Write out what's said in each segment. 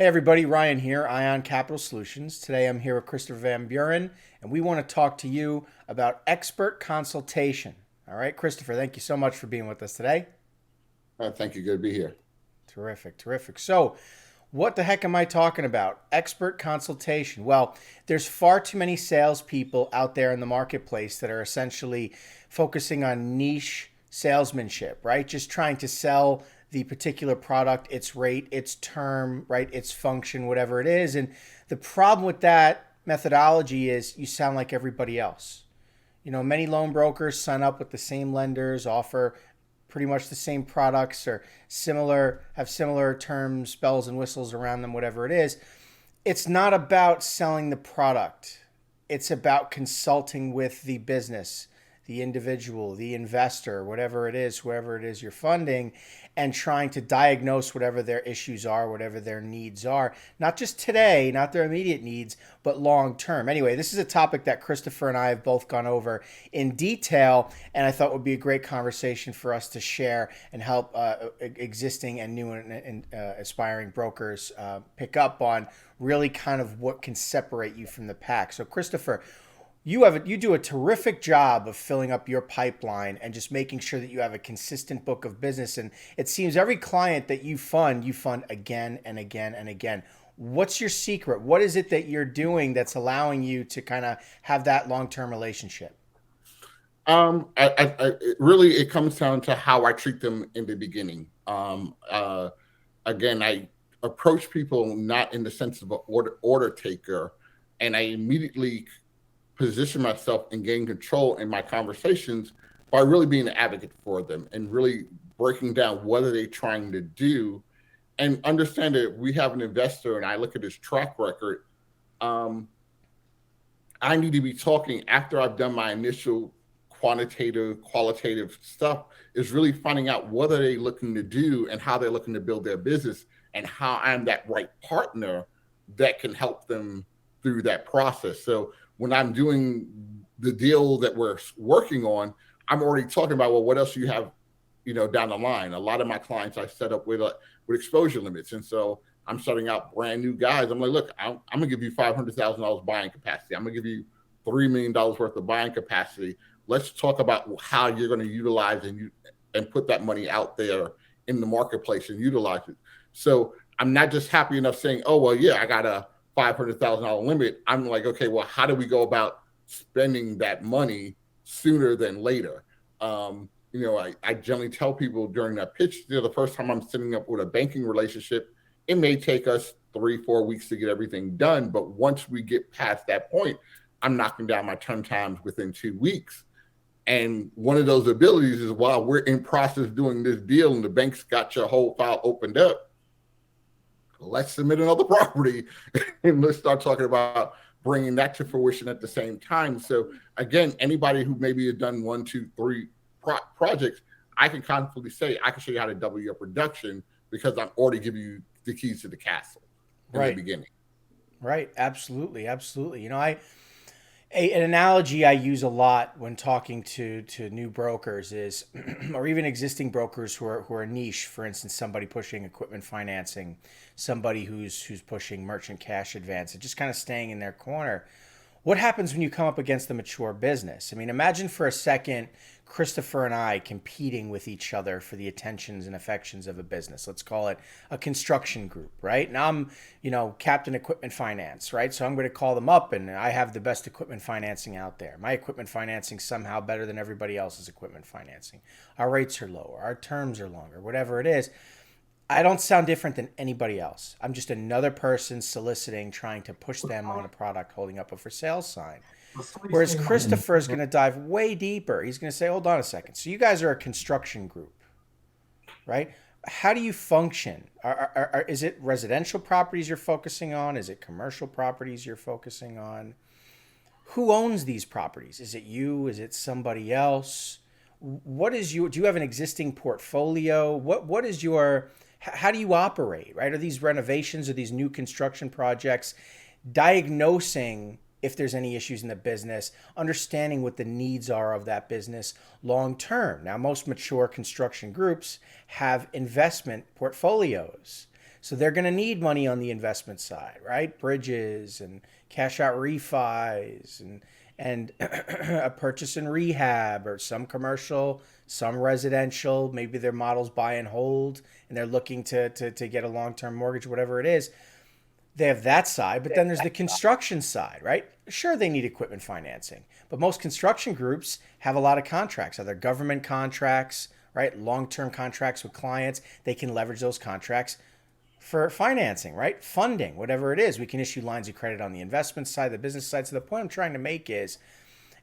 Hey everybody, Ryan here, Ion Capital Solutions. Today I'm here with Christopher Van Buren, and we want to talk to you about expert consultation. All right, Christopher, thank you so much for being with us today. Thank you. Good to be here. Terrific, terrific. So, what the heck am I talking about? Expert consultation. Well, there's far too many salespeople out there in the marketplace that are essentially focusing on niche salesmanship, right? Just trying to sell the particular product, its rate, its term, right? Its function, whatever it is. And the problem with that methodology is you sound like everybody else. Many loan brokers sign up with the same lenders, offer pretty much the same products or similar, have similar terms, bells and whistles around them, whatever it is. It's not about selling the product. It's about consulting with the business, the individual, the investor, whatever it is, whoever it is you're funding, and trying to diagnose whatever their issues are, whatever their needs are. Not just today, not their immediate needs, but long term. Anyway, this is a topic that Christopher and I have both gone over in detail, and I thought would be a great conversation for us to share and help existing and new and aspiring brokers pick up on really kind of what can separate you from the pack. So, Christopher, you do a terrific job of filling up your pipeline and just making sure that you have a consistent book of business. And it seems every client that you fund again and again and again. What's your secret? What is it that you're doing that's allowing you to kind of have that long-term relationship? Really, it comes down to how I treat them in the beginning. Again, I approach people not in the sense of an order taker, and I immediately position myself and gain control in my conversations by really being an advocate for them and really breaking down what are they trying to do and understand that we have an investor and I look at his track record. um, I need to be talking after I've done my initial quantitative, qualitative stuff, is really finding out what are they looking to do and how they're looking to build their business and how I'm that right partner that can help them through that process. So when I'm doing the deal that we're working on, I'm already talking about, well, what else do you have, down the line. A lot of my clients I set up with exposure limits, and so I'm starting out brand new guys. I'm like, look, I'm gonna give you $500,000 buying capacity. I'm gonna give you $3 million worth of buying capacity. Let's talk about how you're going to utilize and put that money out there in the marketplace and utilize it. So I'm not just happy enough saying, oh, well, yeah, I got a $500,000 limit. I'm like, okay, well, how do we go about spending that money sooner than later? I generally tell people during that pitch, the first time I'm setting up with a banking relationship, it may take us 3-4 weeks to get everything done. But once we get past that point, I'm knocking down my turn times within 2 weeks. And one of those abilities is while we're in process doing this deal and the bank's got your whole file opened up, let's submit another property and let's start talking about bringing that to fruition at the same time. So again, anybody who maybe has done 1, 2, 3 projects, I can confidently say I can show you how to double your production because I'm already giving you the keys to the castle in the Right, beginning. right. Absolutely, absolutely. An analogy I use a lot when talking to new brokers is, or even existing brokers who are niche. For instance, somebody pushing equipment financing, somebody who's pushing merchant cash advance, and just kind of staying in their corner. What happens when you come up against the mature business? I mean, imagine for a second Christopher and I competing with each other for the attentions and affections of a business. Let's call it a construction group, right? Now I'm, Captain Equipment Finance, right? So I'm going to call them up and I have the best equipment financing out there. My equipment financing somehow better than everybody else's equipment financing. Our rates are lower, our terms are longer, whatever it is. I don't sound different than anybody else. I'm just another person soliciting, trying to push them on a product, holding up a for sale sign. Whereas Christopher is going to dive way deeper. He's going to say, hold on a second. So you guys are a construction group, right? How do you function? Is it residential properties you're focusing on? Is it commercial properties you're focusing on? Who owns these properties? Is it you? Is it somebody else? Do you have an existing portfolio? What is your, how do you operate, right? Are these renovations or these new construction projects? Diagnosing if there's any issues in the business, understanding what the needs are of that business long term. Now, most mature construction groups have investment portfolios. So they're going to need money on the investment side, right? Bridges and cash out refis and a purchase and rehab or some commercial, some residential. Maybe their models buy and hold and they're looking to get a long-term mortgage, whatever it is. They have that side, but then there's the construction side, right? Sure, they need equipment financing, but most construction groups have a lot of contracts, either government contracts, right? Long-term contracts with clients. They can leverage those contracts for financing, right? Funding, whatever it is. We can issue lines of credit on the investment side, the business side. So the point I'm trying to make is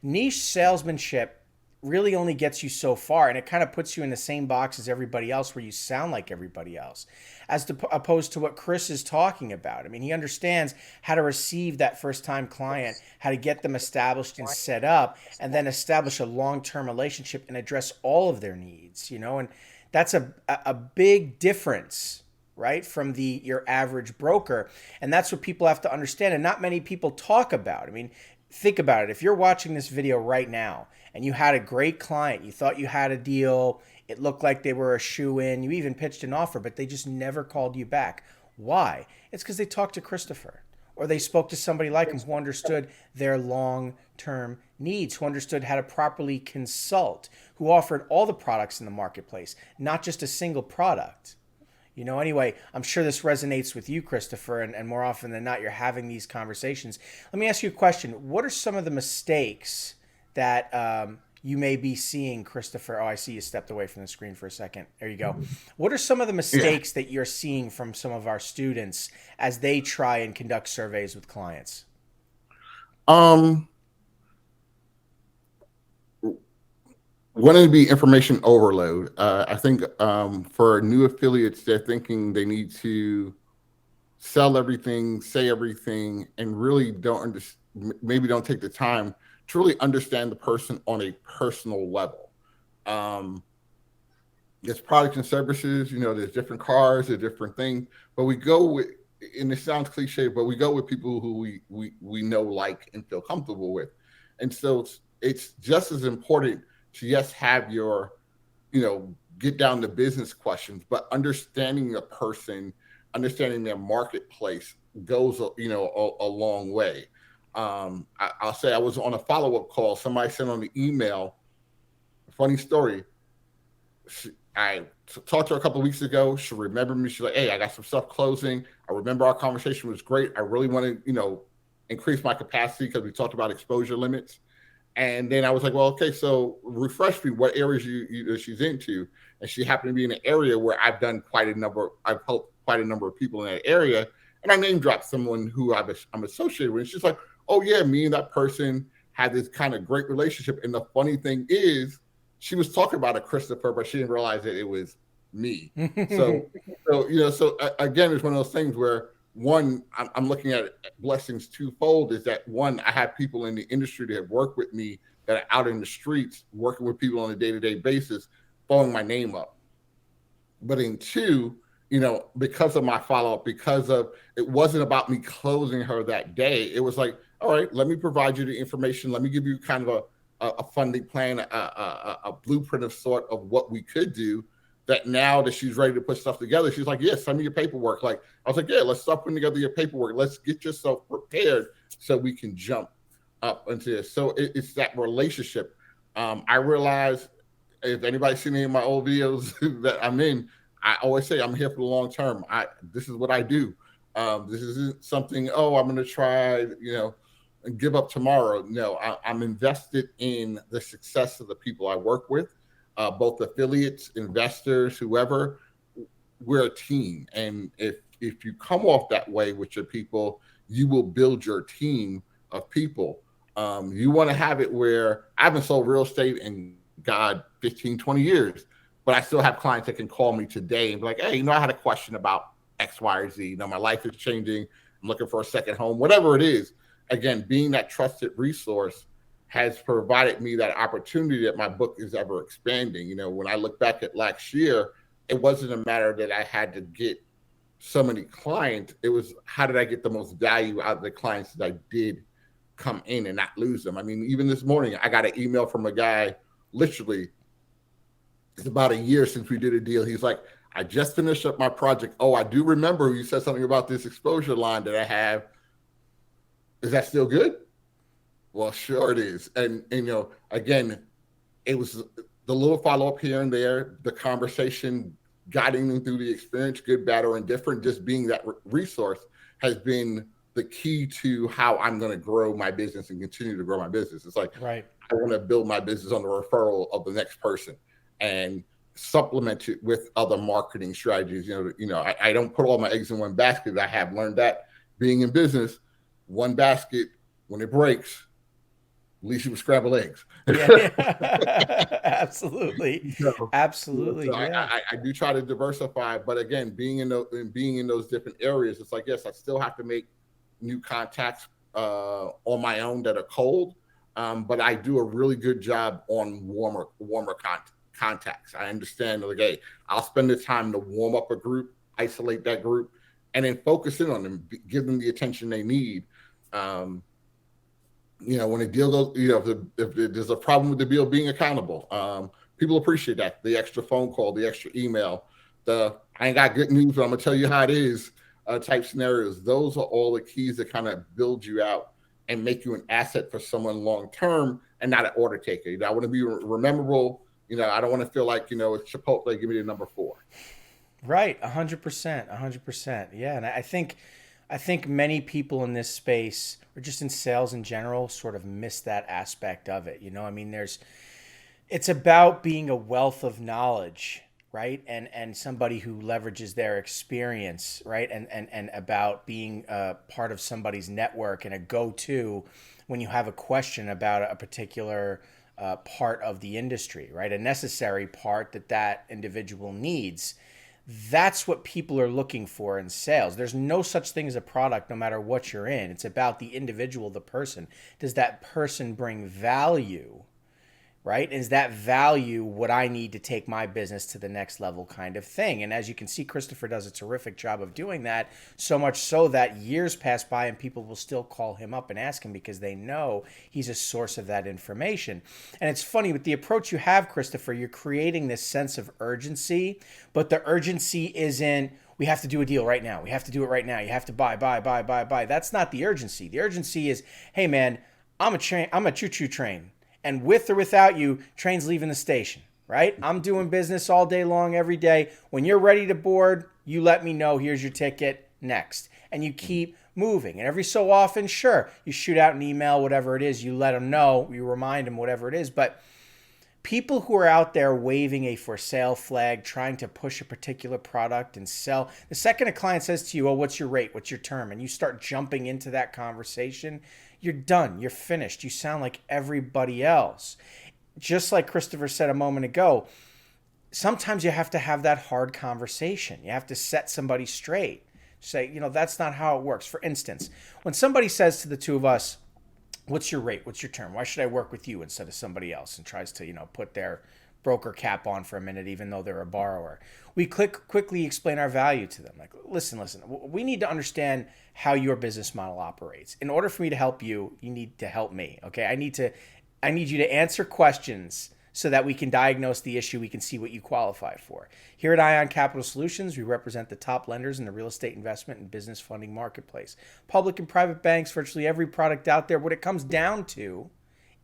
niche salesmanship really only gets you so far, and it kind of puts you in the same box as everybody else where you sound like everybody else, opposed to what Chris is talking about. I mean, he understands how to receive that first time client, how to get them established and set up, and then establish a long-term relationship and address all of their needs, and that's a big difference, right, from your average broker. And that's what people have to understand, and not many people talk about. I mean, think about it. If you're watching this video right now and you had a great client, you thought you had a deal, it looked like they were a shoe-in, you even pitched an offer, but they just never called you back. Why? It's because they talked to Christopher, or they spoke to somebody like him who understood their long-term needs, who understood how to properly consult, who offered all the products in the marketplace, not just a single product. Anyway, I'm sure this resonates with you, Christopher, and more often than not, you're having these conversations. Let me ask you a question. What are some of the mistakes that you may be seeing, Christopher? Oh, I see you stepped away from the screen for a second. There you go. What are some of the mistakes that you're seeing from some of our students as they try and conduct surveys with clients? Wanting to be information overload. I think for new affiliates, they're thinking they need to sell everything, say everything, and really maybe don't take the time to really understand the person on a personal level. There's products and services, there's different cars, there's different things, but we go with, and it sounds cliche, but we go with people who we know, like, and feel comfortable with. And so it's just as important to, yes, have your, get down to business questions, but understanding the person, understanding their marketplace goes, a long way. I'll say I was on a follow-up call. Somebody sent on the email, funny story. I talked to her a couple of weeks ago. She remembered me. She's like, hey, I got some stuff closing. I remember our conversation was great. I really want to, increase my capacity because we talked about exposure limits. And then I was like, well, okay, so refresh me what areas she's into. And she happened to be in an area where I've helped quite a number of people in that area. And I name dropped someone who I'm associated with. And she's like, oh yeah, me and that person had this kind of great relationship. And the funny thing is, she was talking about a Christopher, but she didn't realize that it was me. So again, it's one of those things where, one, I'm looking at blessings twofold. Is that, one, I have people in the industry that have worked with me that are out in the streets working with people on a day-to-day basis, throwing my name up. But in two, because of my follow-up, because of, it wasn't about me closing her that day. It was like, all right, let me provide you the information. Let me give you kind of a funding plan, a blueprint of sort of what we could do. That now that she's ready to put stuff together, she's like, yes, send me your paperwork. Like, I was like, yeah, let's start putting together your paperwork. Let's get yourself prepared so we can jump up into this. So it's that relationship. I realize, if anybody's seen any of my old videos that I'm in, I always say I'm here for the long term. This is what I do. This isn't something, I'm going to try, and give up tomorrow. No, I'm invested in the success of the people I work with. Both affiliates, investors, whoever. We're a team. And if you come off that way with your people, you will build your team of people. You want to have it where I haven't sold real estate in 15, 20 years, but I still have clients that can call me today and be like, hey, I had a question about X, Y, or Z. My life is changing. I'm looking for a second home, whatever it is. Again, being that trusted resource has provided me that opportunity that my book is ever expanding. When I look back at last year, it wasn't a matter that I had to get so many clients. It was, how did I get the most value out of the clients that I did come in and not lose them? I mean, even this morning, I got an email from a guy, literally, it's about a year since we did a deal. He's like, I just finished up my project. Oh, I do remember you said something about this exposure line that I have. Is that still good? Well, sure it is. And again, it was the little follow-up here and there, the conversation, guiding them through the experience, good, bad, or indifferent, just being that resource has been the key to how I'm going to grow my business and continue to grow my business. It's like, Right. I want to build my business on the referral of the next person and supplement it with other marketing strategies. I don't put all my eggs in one basket. I have learned that being in business, one basket, when it breaks, at least you would scramble eggs. Yeah. Absolutely. So, Absolutely. so Yeah. I do try to diversify, but again, being in those different areas, it's like, yes, I still have to make new contacts on my own that are cold, but I do a really good job on warmer contacts. I understand, like, hey, I'll spend the time to warm up a group, isolate that group, and then focus in on them, give them the attention they need. When a deal goes, if there's a problem with the deal being accountable, people appreciate that. The extra phone call, the extra email, I ain't got good news, but I'm gonna tell you how it is type scenarios. Those are all the keys that kind of build you out and make you an asset for someone long term and not an order taker. I want to be rememberable. I don't want to feel like, it's Chipotle, give me the number 4. Right. 100%. 100%. Yeah. And I think many people in this space, or just in sales in general, sort of miss that aspect of it. I mean, it's about being a wealth of knowledge, right? And somebody who leverages their experience, right? And about being a part of somebody's network and a go-to when you have a question about a particular part of the industry, right? A necessary part that individual needs. That's what people are looking for in sales. There's no such thing as a product, no matter what you're in. It's about the individual, the person. Does that person bring value, right? Is that value what I need to take my business to the next level kind of thing? And as you can see, Christopher does a terrific job of doing that, so much so that years pass by and people will still call him up and ask him because they know he's a source of that information. And it's funny, with the approach you have, Christopher, you're creating this sense of urgency, but the urgency isn't, we have to do a deal right now. We have to do it right now. You have to buy. That's not the urgency. The urgency is, hey man, I'm a choo-choo train. And with or without you, train's leaving the station, right? I'm doing business all day long, every day. When you're ready to board, you let me know. Here's your ticket. Next. And you keep moving. And every so often, sure, you shoot out an email, whatever it is. You let them know. You remind them, whatever it is. But people who are out there waving a for sale flag, trying to push a particular product and sell, the second a client says to you, oh, what's your rate? What's your term? And you start jumping into that conversation, you're done. You're finished. You sound like everybody else. Just like Christopher said a moment ago, sometimes you have to have that hard conversation. You have to set somebody straight. Say, that's not how it works. For instance, when somebody says to the two of us, what's your rate? What's your term? Why should I work with you instead of somebody else? And tries to, put their broker cap on for a minute, even though they're a borrower. We quickly explain our value to them. Like, listen, we need to understand how your business model operates. In order for me to help you, you need to help me. Okay. I need you to answer questions so that we can diagnose the issue. We can see what you qualify for. Here at Ion Capital Solutions, we represent the top lenders in the real estate investment and business funding marketplace. Public and private banks, virtually every product out there. What it comes down to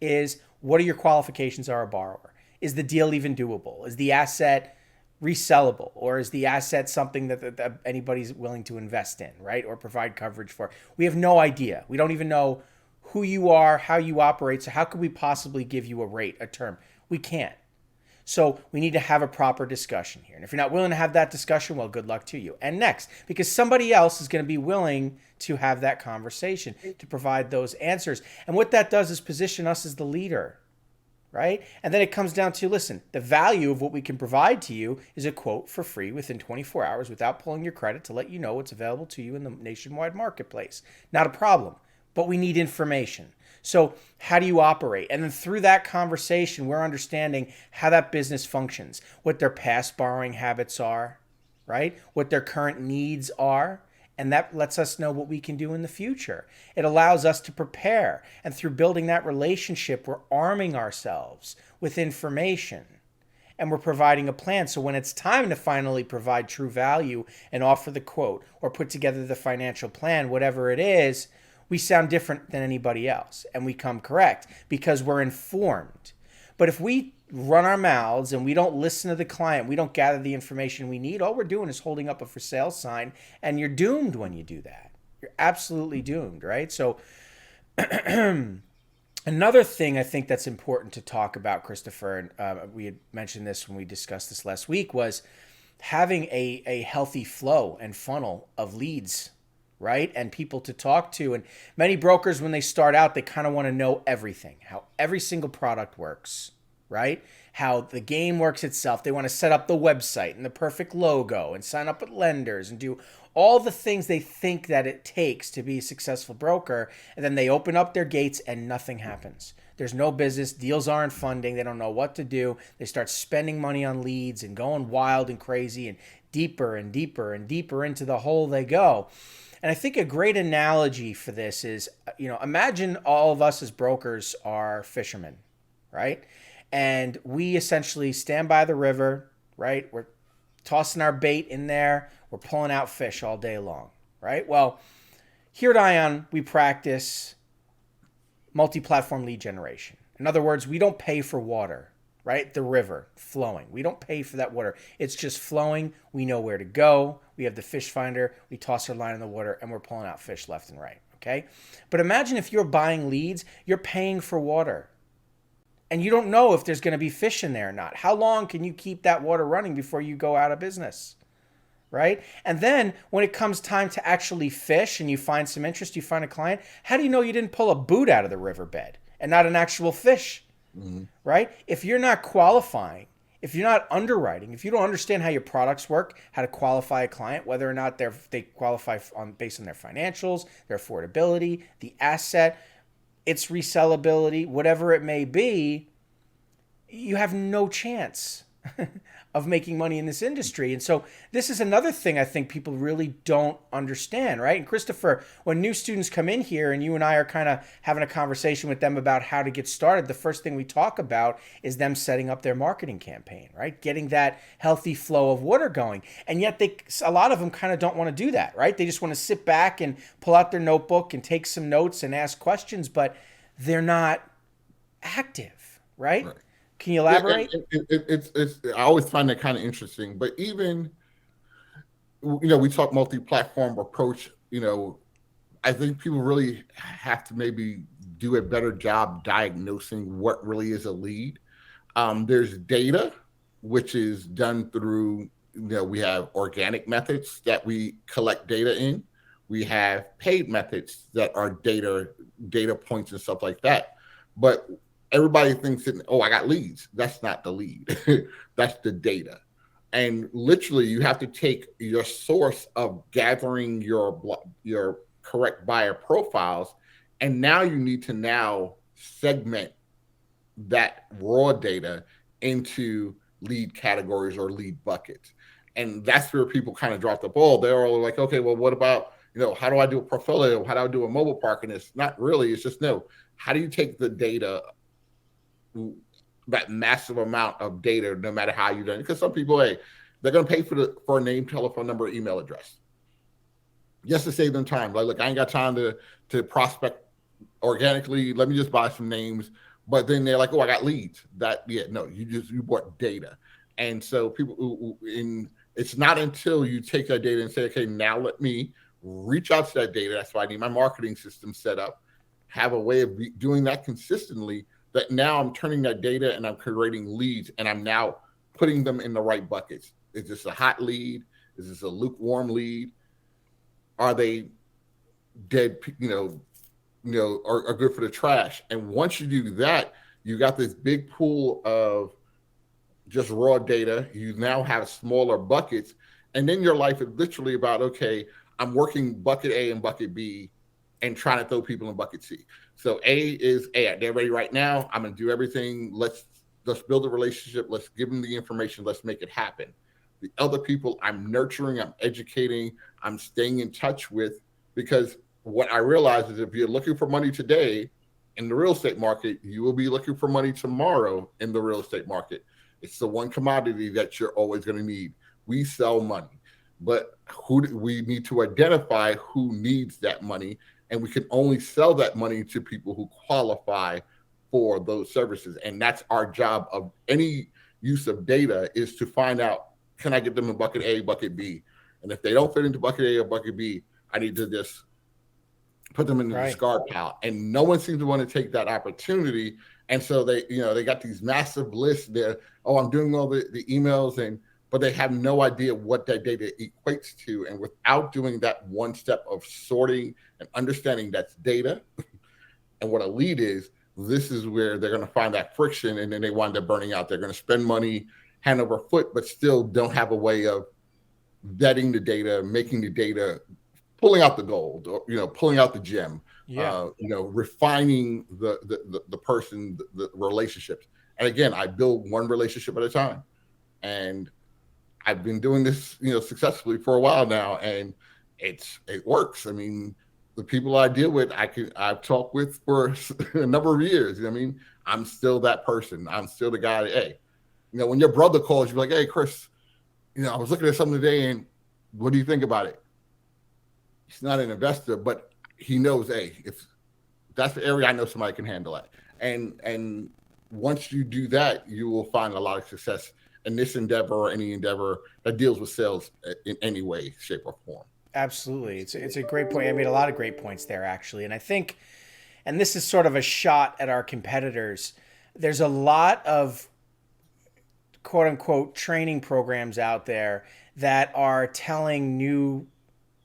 is, what are your qualifications as a borrower? Is the deal even doable? Is the asset resellable? Or is the asset something that anybody's willing to invest in, right? Or provide coverage for? We have no idea. We don't even know who you are, how you operate. So how could we possibly give you a rate, a term? We can't. So we need to have a proper discussion here. And if you're not willing to have that discussion, well, good luck to you. And next, because somebody else is going to be willing to have that conversation, to provide those answers. And what that does is position us as the leader, right? And then it comes down to, listen, the value of what we can provide to you is a quote for free within 24 hours without pulling your credit to let you know what's available to you in the nationwide marketplace. Not a problem, but we need information. So how do you operate? And then through that conversation, we're understanding how that business functions, what their past borrowing habits are, right? What their current needs are. And that lets us know what we can do in the future. It allows us to prepare. And through building that relationship, we're arming ourselves with information. and we're providing a plan. So when it's time to finally provide true value and offer the quote or put together the financial plan, whatever it is, we sound different than anybody else and we come correct because we're informed. But if we run our mouths and we don't listen to the client, we don't gather the information we need, all we're doing is holding up a for sale sign, and you're doomed when you do that. You're absolutely doomed, right? So another thing I think that's important to talk about, Christopher, and we had mentioned this when we discussed this last week, was having a healthy flow and funnel of leads, right? And people to talk to. And many brokers, when they start out, they kind of want to know everything, how every single product works, right? How the game works itself. They want to set up the website and the perfect logo and sign up with lenders and do all the things they think that it takes to be a successful broker. And then they open up their gates and nothing happens. There's no business. Deals aren't funding. They don't know what to do. They start spending money on leads and going wild and crazy and deeper and deeper and deeper into the hole they go. And I think a great analogy for this is, imagine all of us as brokers are fishermen, right? And we essentially stand by the river, right? We're tossing our bait in there. We're pulling out fish all day long, right? Well, here at Ion, we practice multi-platform lead generation. In other words, we don't pay for water, right? The river flowing. We don't pay for that water. It's just flowing. We know where to go. We have the fish finder. We toss our line in the water and we're pulling out fish left and right, okay? But imagine if you're buying leads, you're paying for water. And you don't know if there's going to be fish in there or not. How long can you keep that water running before you go out of business? Right? And then when it comes time to actually fish and you find some interest, you find a client, how do you know you didn't pull a boot out of the riverbed and not an actual fish? Mm-hmm. Right? If you're not qualifying, if you're not underwriting, if you don't understand how your products work, how to qualify a client, whether or not they qualify based on their financials, their affordability, the asset, its resellability, whatever it may be, you have no chance of making money in this industry. And so this is another thing I think people really don't understand, right? And Christopher, when new students come in here and you and I are kind of having a conversation with them about how to get started, the first thing we talk about is them setting up their marketing campaign, right? Getting that healthy flow of water going. And yet a lot of them kind of don't want to do that, right? They just want to sit back and pull out their notebook and take some notes and ask questions, but they're not active, right? Can you elaborate? I always find that kind of interesting. But even, we talk multi-platform approach. I think people really have to maybe do a better job diagnosing what really is a lead. There's data, which is done through, we have organic methods that we collect data in. We have paid methods that are data points and stuff like that. But everybody thinks that, I got leads. That's not the lead. That's the data. And literally, you have to take your source of gathering your correct buyer profiles, and now you need to segment that raw data into lead categories or lead buckets. And that's where people kind of drop the ball. They're all like, okay, well, what about, how do I do a portfolio? How do I do a mobile park? And it's not really, it's just, how do you take the data, that massive amount of data, no matter how you done it? Because some people, they're going to pay for a name, telephone number, email address, just to save them time. Like, look, I ain't got time to prospect organically. Let me just buy some names. But then they're like, I got leads. You bought data. And so it's not until you take that data and say, okay, now let me reach out to that data. That's why I need my marketing system set up, have a way of doing that consistently, that now I'm turning that data and I'm creating leads, and I'm now putting them in the right buckets. Is this a hot lead? Is this a lukewarm lead? Are they dead, are good for the trash? And once you do that, you got this big pool of just raw data. You now have smaller buckets. And then your life is literally about, okay, I'm working bucket A and bucket B and trying to throw people in bucket C. So A is, they're ready right now. I'm going to do everything. Let's build a relationship. Let's give them the information. Let's make it happen. The other people I'm nurturing, I'm educating, I'm staying in touch with, because what I realize is if you're looking for money today in the real estate market, you will be looking for money tomorrow in the real estate market. It's the one commodity that you're always going to need. We sell money, but we need to identify who needs that money, and we can only sell that money to people who qualify for those services. And that's our job of any use of data, is to find out, can I get them in bucket A, bucket B? And if they don't fit into bucket A or bucket B, I need to just put them in the discard pile. And no one seems to want to take that opportunity. And so they got these massive lists there. Oh, I'm doing all the emails, but they have no idea what that data equates to. And without doing that one step of sorting and understanding that's data and what a lead is, this is where they're going to find that friction, and then they wind up burning out. They're going to spend money hand over foot, but still don't have a way of vetting the data, making the data, pulling out the gold, or pulling out the gem, refining the person, the relationships. And again, I build one relationship at a time, and I've been doing this successfully for a while now, and it works. I mean, the people I deal with, I've talked with for a number of years. I mean, I'm still that person. I'm still the guy that, hey, when your brother calls, you're like, hey, Chris, I was looking at something today, and what do you think about it? He's not an investor, but he knows, hey, if that's the area I know somebody can handle it. And once you do that, you will find a lot of success in this endeavor or any endeavor that deals with sales in any way, shape, or form. Absolutely. It's a great point. I made a lot of great points there, actually. And I think, and this is sort of a shot at our competitors, there's a lot of quote unquote training programs out there that are telling new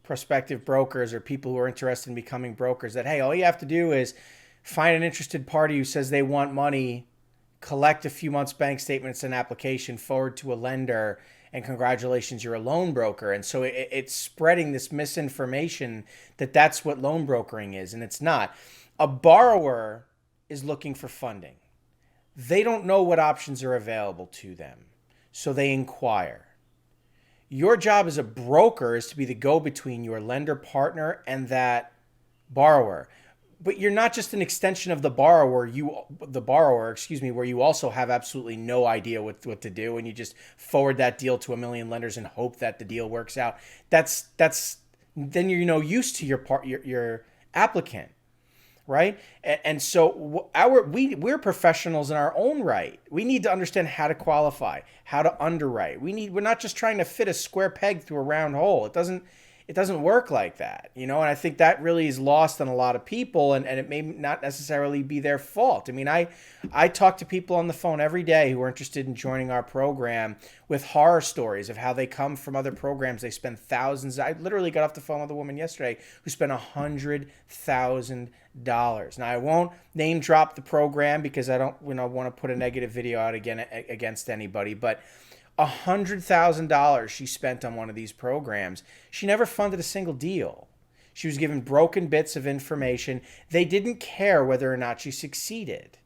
prospective brokers or people who are interested in becoming brokers that, hey, all you have to do is find an interested party who says they want money, collect a few months bank statements and application, forward to a lender, and congratulations, you're a loan broker. And so it's spreading this misinformation that that's what loan brokering is, and it's not. A borrower is looking for funding. They don't know what options are available to them, so they inquire. Your job as a broker is to be the go-between your lender partner and that borrower. But you're not just an extension of the borrower, where you also have absolutely no idea what to do, and you just forward that deal to a million lenders and hope that the deal works out. That's then you're used to your applicant, right? And so we're professionals in our own right. We need to understand how to qualify, how to underwrite. We're not just trying to fit a square peg through a round hole. It doesn't work like that, and I think that really is lost on a lot of people, and it may not necessarily be their fault. I mean, I talk to people on the phone every day who are interested in joining our program with horror stories of how they come from other programs. They spend thousands. I literally got off the phone with a woman yesterday who spent $100,000. Now, I won't name drop the program because I don't want to put a negative video out again against anybody, but $100,000 she spent on one of these programs. She never funded a single deal. She was given broken bits of information. They didn't care whether or not she succeeded.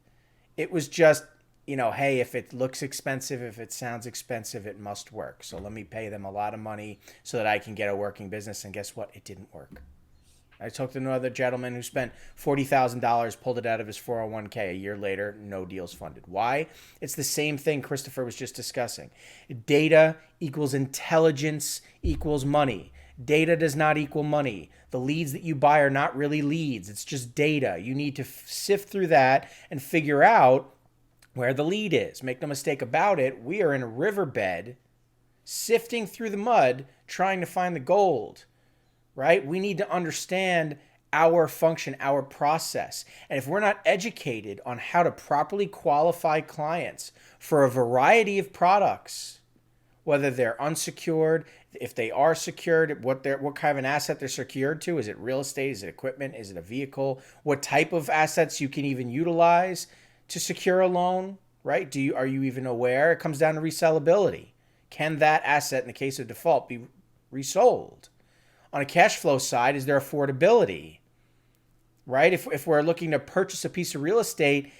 It was just, hey, if it looks expensive, if it sounds expensive, it must work. So let me pay them a lot of money so that I can get a working business. And guess what? It didn't work. I talked to another gentleman who spent $40,000, pulled it out of his 401k. A year later, no deals funded. Why? It's the same thing Christopher was just discussing. Data equals intelligence equals money. Data does not equal money. The leads that you buy are not really leads. It's just data. You need to sift through that and figure out where the lead is. Make no mistake about it. We are in a riverbed, sifting through the mud, trying to find the gold. Right? We need to understand our function, our process. And if we're not educated on how to properly qualify clients for a variety of products, whether they're unsecured, if they are secured, what kind of an asset they're secured to, is it real estate, is it equipment, is it a vehicle, what type of assets you can even utilize to secure a loan, right? Are you even aware? It comes down to resellability. Can that asset, in the case of default, be resold? On a cash flow side, is there affordability, right? If we're looking to purchase a piece of real estate,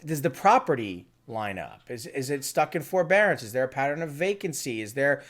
does the property line up? Is it stuck in forbearance? Is there a pattern of vacancy? Is there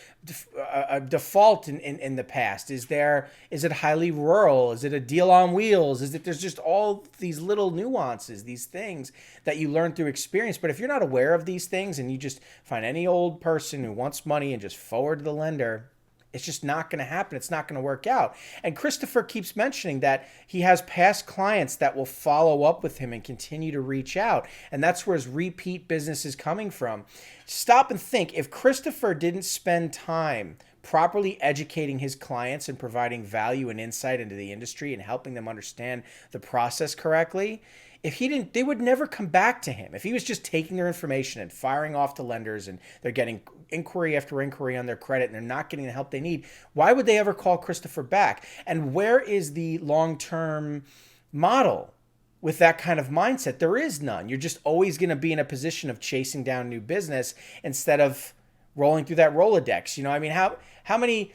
a default in the past? Is it highly rural? Is it a deal on wheels? Is it there's just all these little nuances, these things that you learn through experience. But if you're not aware of these things and you just find any old person who wants money and just forward to the lender, it's just not going to happen. It's not going to work out. And Christopher keeps mentioning that he has past clients that will follow up with him and continue to reach out. And that's where his repeat business is coming from. Stop and think. If Christopher didn't spend time properly educating his clients and providing value and insight into the industry and helping them understand the process correctly, if he didn't, they would never come back to him. If he was just taking their information and firing off to lenders and they're getting inquiry after inquiry on their credit and they're not getting the help they need, why would they ever call Christopher back? And where is the long-term model with that kind of mindset? There is none. You're just always going to be in a position of chasing down new business instead of rolling through that Rolodex. You know, I mean, how many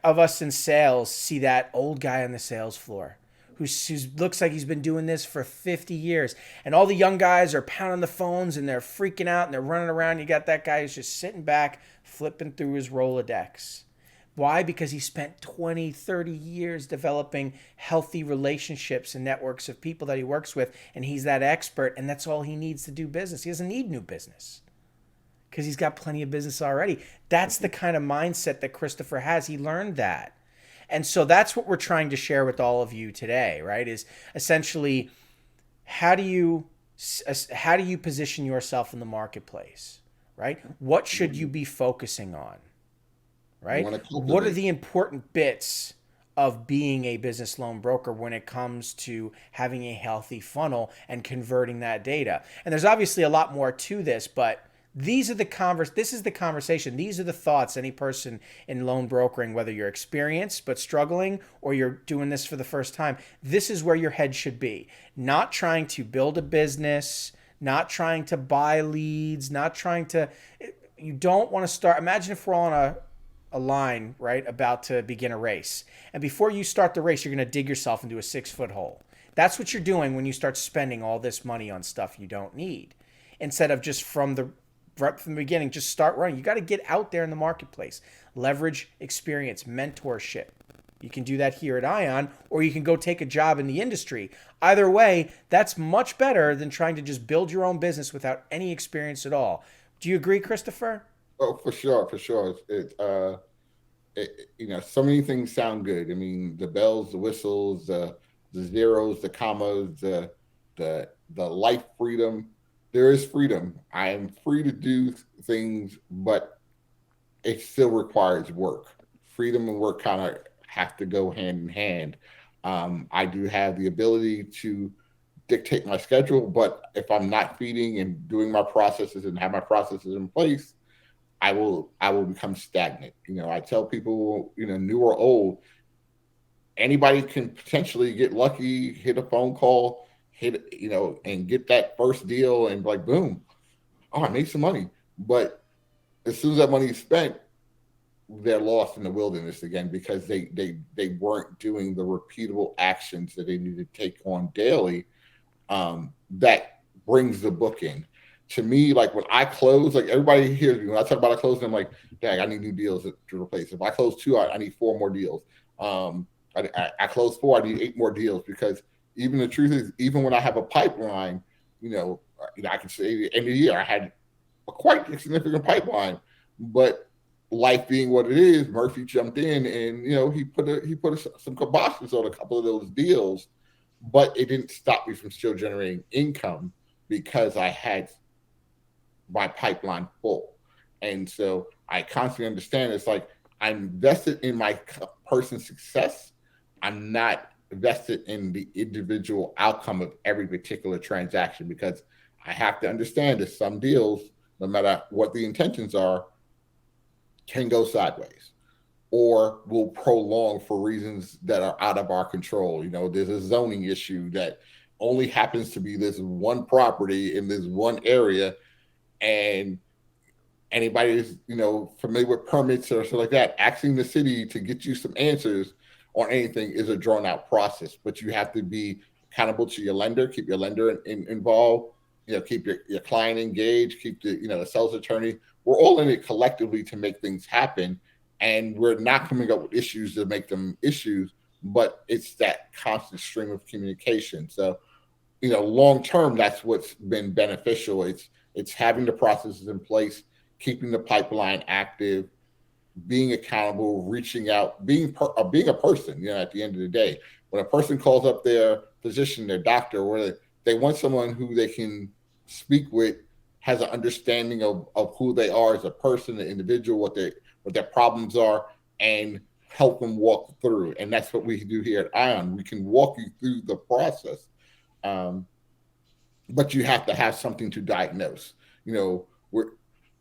of us in sales see that old guy on the sales floor who looks like he's been doing this for 50 years. And all the young guys are pounding the phones and they're freaking out and they're running around. You got that guy who's just sitting back, flipping through his Rolodex. Why? Because he spent 20, 30 years developing healthy relationships and networks of people that he works with. And he's that expert, and that's all he needs to do business. He doesn't need new business because he's got plenty of business already. That's the kind of mindset that Christopher has. He learned that. And so that's what we're trying to share with all of you today, right? Is essentially how do you position yourself in the marketplace, right? What should you be focusing on, right? What are the important bits of being a business loan broker when it comes to having a healthy funnel and converting that data? And there's obviously a lot more to this, but this is the conversation. These are the thoughts any person in loan brokering, whether you're experienced but struggling or you're doing this for the first time, this is where your head should be. Not trying to build a business, not trying to buy leads, you don't want to start. Imagine if we're on a line, right, about to begin a race. And before you start the race, you're going to dig yourself into a 6-foot hole. That's what you're doing when you start spending all this money on stuff you don't need. Instead of just right from the beginning, just start running. You got to get out there in the marketplace. Leverage experience, mentorship. You can do that here at Ion, or you can go take a job in the industry. Either way, that's much better than trying to just build your own business without any experience at all. Do you agree, Christopher? Oh, for sure. So many things sound good. I mean, the bells, the whistles, the zeros, the commas, the life freedom. There is freedom. I am free to do things, but it still requires work. Freedom and work kind of have to go hand in hand. I do have the ability to dictate my schedule, but if I'm not feeding and doing my processes and have my processes in place, I will become stagnant. I tell people, new or old, anybody can potentially get lucky, hit a phone call, and get that first deal and like, boom, oh, I made some money. But as soon as that money is spent, they're lost in the wilderness again because they weren't doing the repeatable actions that they need to take on daily. That brings the book in. To me, like when I close, like everybody hears me when I talk about I close, I'm like, dang, I need new deals to replace. If I close 2, I need 4 more deals. I close 4, I need 8 more deals because even the truth is, even when I have a pipeline, I can say at the end of the year I had a quite significant pipeline, but life being what it is, Murphy jumped in and he put some kibosh on a couple of those deals, but it didn't stop me from still generating income because I had my pipeline full. And so I constantly understand it's like I'm invested in my person's success. I'm not invested in the individual outcome of every particular transaction because I have to understand that some deals, no matter what the intentions are, can go sideways or will prolong for reasons that are out of our control. There's a zoning issue that only happens to be this one property in this one area, and anybody who's familiar with permits or something like that, asking the city to get you some answers on anything is a drawn out process, but you have to be accountable to your lender, keep your lender involved, keep your client engaged, keep the sales attorney. We're all in it collectively to make things happen, and we're not coming up with issues to make them issues, but it's that constant stream of communication. So, long term, that's what's been beneficial. It's having the processes in place, keeping the pipeline active, being accountable, reaching out, being a person. At the end of the day, when a person calls up their physician, their doctor, or they want someone who they can speak with, has an understanding of who they are as a person, an individual, what their problems are, and help them walk through. And that's what we do here at Ion. We can walk you through the process, but you have to have something to diagnose.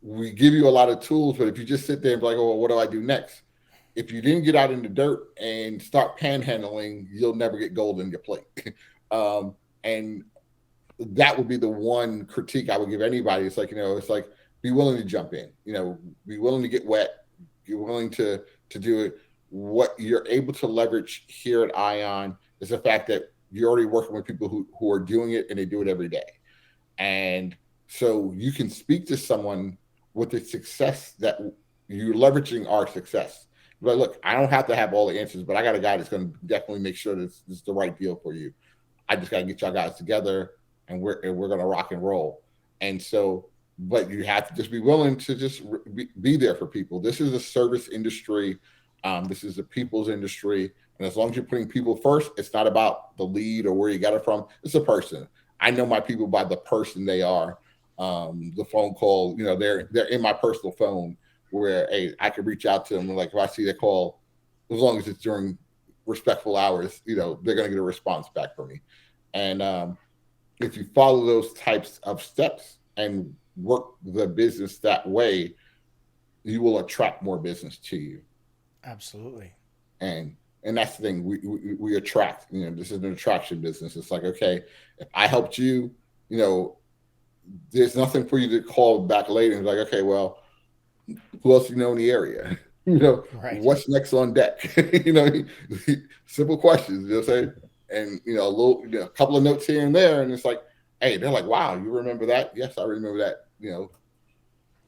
We give you a lot of tools, but if you just sit there and be like, oh, well, what do I do next? If you didn't get out in the dirt and start panhandling, you'll never get gold in your plate. And that would be the one critique I would give anybody. It's like, be willing to jump in, be willing to get wet, be willing to do it. What you're able to leverage here at Ion is the fact that you're already working with people who are doing it, and they do it every day. And so you can speak to someone with the success that you're leveraging our success. But look, I don't have to have all the answers, but I got a guy that's going to definitely make sure this is the right deal for you. I just got to get y'all guys together, and we're going to rock and roll. And so, but you have to just be willing to just be there for people. This is a service industry. This is a people's industry. And as long as you're putting people first, it's not about the lead or where you got it from. It's a person. I know my people by the person they are. The phone call, they're in my personal phone where, hey, I can reach out to them. Like, if I see their call, as long as it's during respectful hours, they're going to get a response back from me. And if you follow those types of steps and work the business that way, you will attract more business to you. Absolutely. And that's the thing, we attract. This is an attraction business. It's like, okay, if I helped you, there's nothing for you to call back later and be like, okay, well, who else in the area? Right. What's next on deck? Simple questions, say, and a couple of notes here and there, and it's like, hey, they're like, wow, you remember that? Yes, I remember that.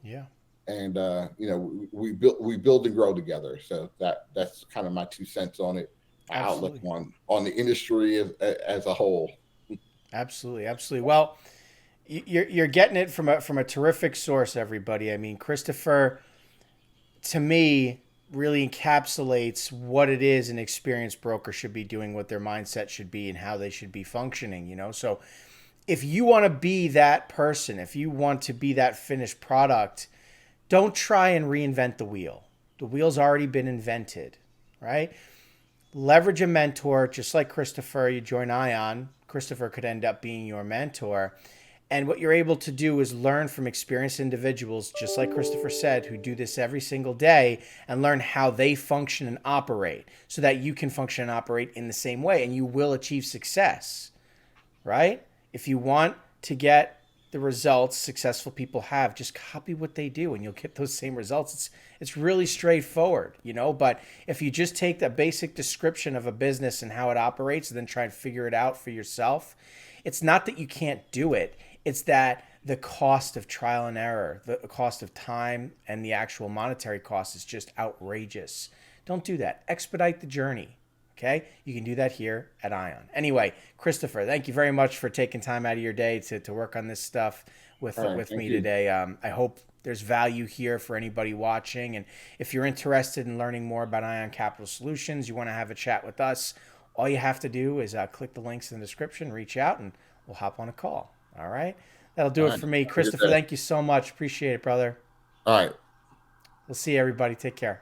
Yeah. And we build and grow together. So that's kind of my 2 cents on it. My Absolutely. outlook on the industry as a whole. Absolutely. Well, you're getting it from a terrific source, everybody. I mean, Christopher, to me, really encapsulates what it is an experienced broker should be doing, what their mindset should be, and how they should be functioning. So if you want to be that person, if you want to be that finished product, don't try and reinvent the wheel. The wheel's already been invented, right? Leverage a mentor, just like Christopher. You join Ion, Christopher could end up being your mentor. And what you're able to do is learn from experienced individuals, just like Christopher said, who do this every single day, and learn how they function and operate so that you can function and operate in the same way, and you will achieve success, right? If you want to get the results successful people have, just copy what they do and you'll get those same results. It's really straightforward, but if you just take the basic description of a business and how it operates and then try and figure it out for yourself, it's not that you can't do it. It's that the cost of trial and error, the cost of time, and the actual monetary cost is just outrageous. Don't do that. Expedite the journey. Okay? You can do that here at Ion. Anyway, Christopher, thank you very much for taking time out of your day to work on this stuff with me today. I hope there's value here for anybody watching. And if you're interested in learning more about Ion Capital Solutions, you want to have a chat with us, all you have to do is click the links in the description, reach out, and we'll hop on a call. All right? That'll do it for me. Christopher, thank you so much. Appreciate it, brother. All right. We'll see you, everybody. Take care.